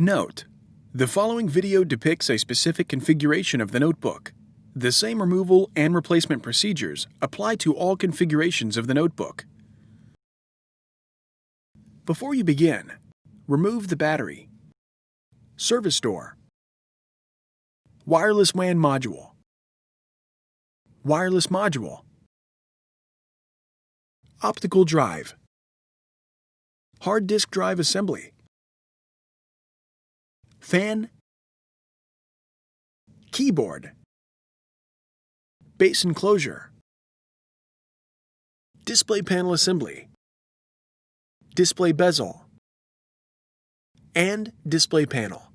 Note: the following video depicts a specific configuration of the notebook. The same removal and replacement procedures apply to all configurations of the notebook. Before you begin, remove the battery, service door, wireless WAN module, wireless module, optical drive, hard disk drive assembly, fan, keyboard, base enclosure, display panel assembly, display bezel, and display panel.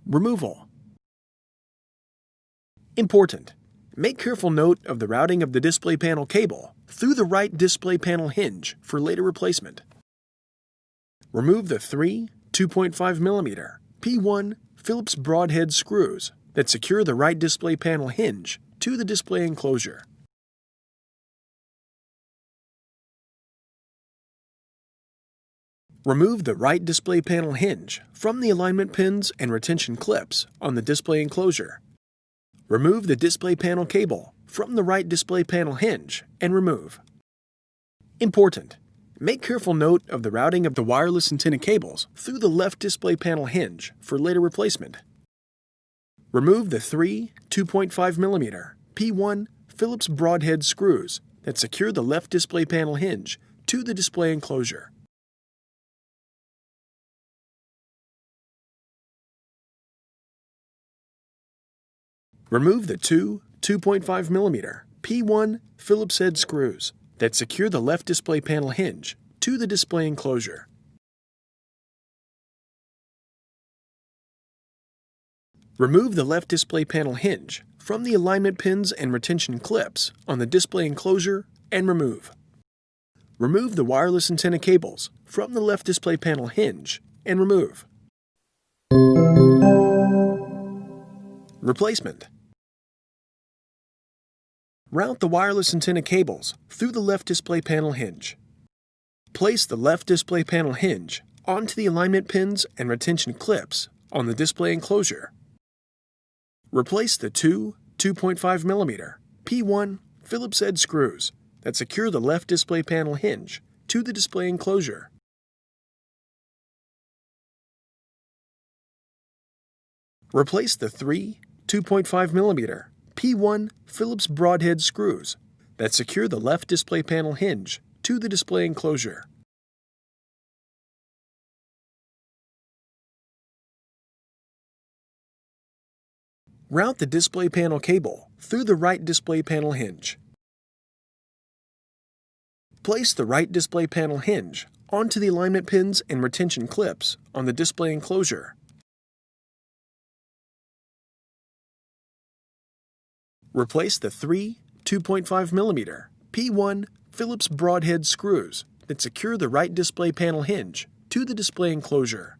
Removal. Important: make careful note of the routing of the display panel cable through the right display panel hinge for later replacement. Remove the three 2.5mm P1 Phillips broadhead screws that secure the right display panel hinge to the display enclosure. Remove the right display panel hinge from the alignment pins and retention clips on the display enclosure. Remove the display panel cable from the right display panel hinge and remove. Important: make careful note of the routing of the wireless antenna cables through the left display panel hinge for later replacement. Remove the three 2.5mm P1 Phillips broadhead screws that secure the left display panel hinge to the display enclosure. Remove the two 2.5mm P1 Phillips head screws that secure the left display panel hinge to the display enclosure. Remove the left display panel hinge from the alignment pins and retention clips on the display enclosure and remove. Remove the wireless antenna cables from the left display panel hinge and remove. Replacement. Route the wireless antenna cables through the left display panel hinge. Place the left display panel hinge onto the alignment pins and retention clips on the display enclosure. Replace the two 2.5mm P1 Phillips head screws that secure the left display panel hinge to the display enclosure. Replace the three 2.5mm P1 Phillips broadhead screws that secure the left display panel hinge to the display enclosure. Route the display panel cable through the right display panel hinge. Place the right display panel hinge onto the alignment pins and retention clips on the display enclosure. Replace the three 2.5mm P1 Phillips broadhead screws that secure the right display panel hinge to the display enclosure.